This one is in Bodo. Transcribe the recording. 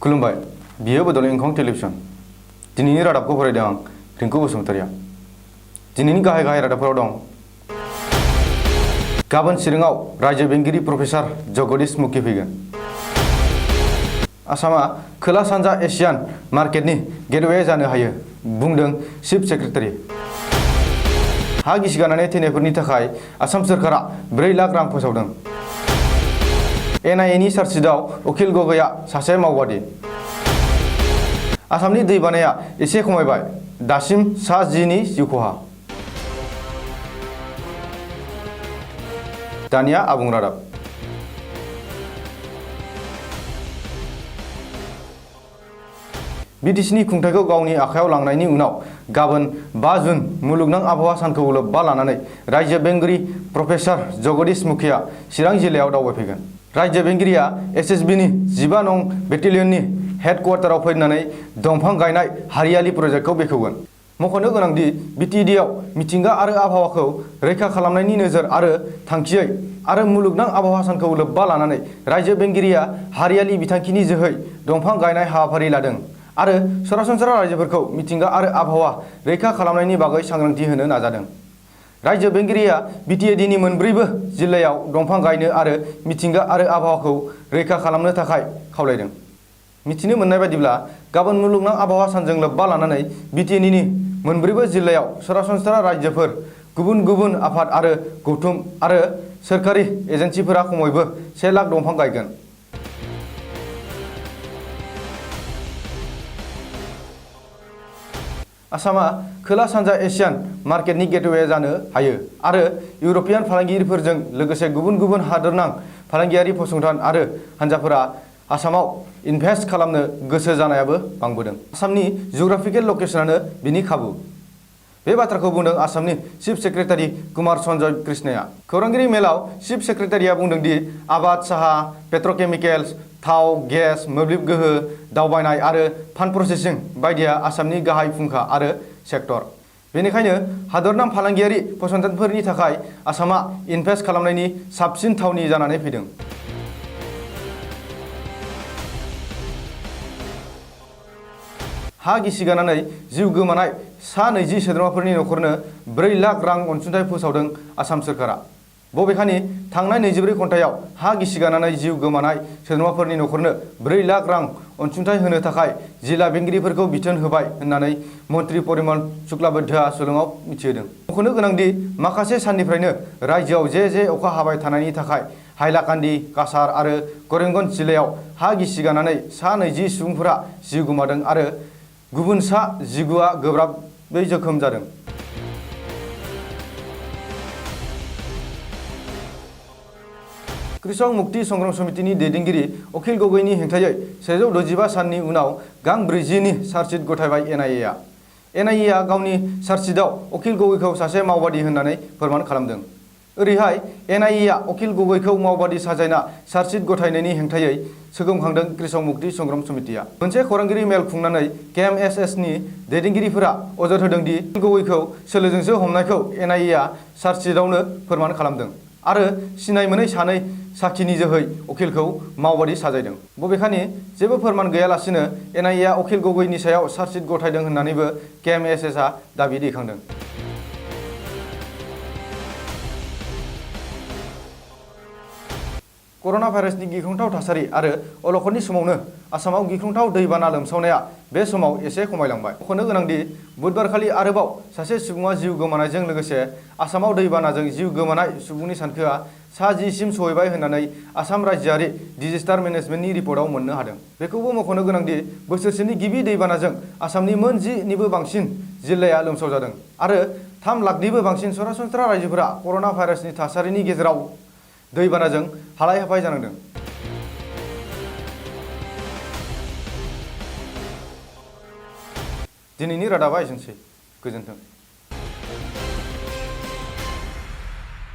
खुलुमबाय बियो बड'लेण्ड इंखं टेलिभिजन दिनैनि रादाबखौ फरायदों आं रिंकु बसुमतारिया दिनैनि गाहाय रादाबफोराव दं गाबोन चिराङाव रायजो बेंगिरि प्रफेसर जगदीश मुखी फैगोन आसामा खोला सानजा एशियान मार्केटनि गेटवे जानो हायो बुंदों चिफ सेक्रेटारि हा गिसिगानानै थैनायफोरनि थाखाय आसाम सोरखारा 4 लाख रां फोसावदों एनआईए नि चार्जशीटआव उकिल गगैया सासे मावबादि आसामनि दैबानाया एसे खमायबाय दासिम सा 10 नि जिउ खहा दानिया आबुं रादाब बिटिसिनि खुंथायखौ गावनि आखायाव लांनायनि उनाव गाबोन 5 जुन मुलुगनां आबहावा सानखौ लोब्बा लानानै रायजो बेंगिरि प्रफेसर जगदीश मुखीया चिरां जिल्लायाव दावबायफैगोन रायजो बेंगिरिया एसएसबी नि 15 नं बेटेलियननि हेडक्वार्टाराव फैनानै दंफां गायनाय हारियालि प्रजेक्टखौ बेखेवगोन मख'नो गोनांदि बिटिडिआव मिथिंगा आरो आबहावाखौ रैखा खालामनायनि नोजोर आरो थांखियै आरो मुलुगनां आबहावा सानखौ लोब्बा लानानै रायजो बेंगिरिया हारियालि बिथांखिनि जोहै दंफां गायनाय हाबाफारि लादों आरो सरासनस्रा रायजोफोरखौ मिथिंगा आरो आबहावा रैखा खालामनायनि बागै सांग्रांथि होनो नाजादों रायजो बेंगिरिया बिटिएडिनि मोनब्रैबो जिल्लायाव दंफां गायनो आरो मिथिंगा आरो आबहावाखौ रैखा खालामनो थाखाय खावलायदों मिथिनो मोननाय बायदिब्ला गाबोन मुलुगनां आबहावा सानजों लोब्बा लानानै बिटिएडिनि मोनब्रैबो जिल्लायाव सरासनस्रा रायजोफोर गुबुन गुबुन आफाद आरो गौथुम आरो सोरखारि एजेन्सिफोरा खमैबो 1 लाख दंफां गायगोन आसामा खोला सानजा एशियान मार्केटनि गेटवे जानो हायो आरो इउर'पियान फालांगिरिफोरजों लोगोसे गुबुन गुबुन हादोरनां फालांगियारि फसंथान आरो हानजाफोरा आसामाव इनभेस्ट खालामनो गोसो जानायाबो बांबोदों आसामनि जिअग्राफिकेल लकेशनानो बिनि खाबु बे बाथ्राखौ बुंदों आसामनि चिफ सेक्रेटारि कुमार सन्जय कृष्णया खौरांगिरि मेलाव चिफ सेक्रेटारिया बुंदों दि आबाद साहा पेट्रकेमिकेल्स थाव गेस मोब्लिब गोहो दावबायनाय आरो फान प्रसेसिं बायदिया आसामनि गाहाय फुंखा आरो सेक्टर बेनिखायनो हादरनां फालांगियारि फसंथानफोरनि थाखाय आसामा इनभेस्ट खालामनायनि साबसिन थावनि जानानै फैदों हा गिसिगानानै जिउ गोमानाय सा 20 सोद्रोमाफोरनि नखरनो 4 लाख रां अनसुंथाइ फोसावदों आसाम सोरखारा बबेखानि थांनाय 24 घन्टायाव हा गिसिगानानै जिउ गोमानाय सोद्रोमाफोरनि नखरनो 4 लाख रां अनसुंथाइ होनो थाखाय जिल्ला बेंगिरिफोरखौ बिथोन होबाय होननानै मन्त्रि परिमल शुक्लाबैद्यआ सुलुङाव मिथिहोदों मख'नो गोनांदि माखासे साननिफ्रायनो रायजोआव जे अखा हाबाय थानायनि थाखाय हाइलाकान्दि काछार आरो करिमगन्ज जिल्लायाव हा गिसिगानानै सा 20 सुबुंफोरा जिउ गोमादों आरो गुबुन सा 19आ गोब्राबै जोखोम जादों कृषक मुक्ति संग्राम समितिनि दैदेनगिरि अखिल गगैनि हेंथायै 165 साननि उनाव गां 40 नि चार्जशीट गथायबाय एनआईएआ गावनि चार्जशीटआव अखिल गगैखौ सासे मावबादि होननानै फोरमान खालामदों ओरैहाय एनआईएआ अखिल गगैखौ मावबादि साजायना चार्जशीट गथायनायनि हेंथायै सोगोमखांदों कृषक मुक्ति संग्राम समितिया मोनसे खौरांगिरि मेल खुंनानै केएमएसएसनि दैदेनगिरिफोरा अजद होदों दि अखिल गगैखौ सोलोजोंसो हमनायखौ एनआईएआ चार्जशीटआवनो फोरमान खालामदों आरो सिनाय मोनै सानै साखिनि जोहै अखिलखौ मावबादि साजायदों बबेखानि जेबो फोरमान गैयालासिनो एनआईएआ अखिल गगैनि सायाव चार्जशीट गथायदों होननानैबो केएमएसएसआ दाबि दैखांदों कर'ना भाइरासनि गिख्रंथाव थासारि आरो अलखदनि समावनो आसामाव गिख्रंथाव दैबाना लोमसावनाया बे समाव एसे खमायलांबाय मख'नो गोनांदि बुधबारखालि आरोबाव सासे सुबुङा जिउ गोमानायजों लोगोसे आसामाव दैबानाजों जिउ गोमानाय सुबुंनि सानखोआ सा 10 सिम सहैबाय होननानै आसाम रायजोआरि डिजास्टार मेनेजमेन्टनि रिपर्टआव मोननो हादों बेखौबो मख'नो गोनांदि बोसोरसेनि गिबि दैबानाजों आसामनि मोन 10 निबो बांसिन जिल्लाया लोमसावजादों आरो 3 लाखनिबो बांसिन सरासनस्रा रायजोफोरा कर'ना भाइरासनि थासारिनि गेजेराव दैबानाजों हालाय हाफाय जानांदों दिनैनि रादाबा एसेनोसै गोजोन्थों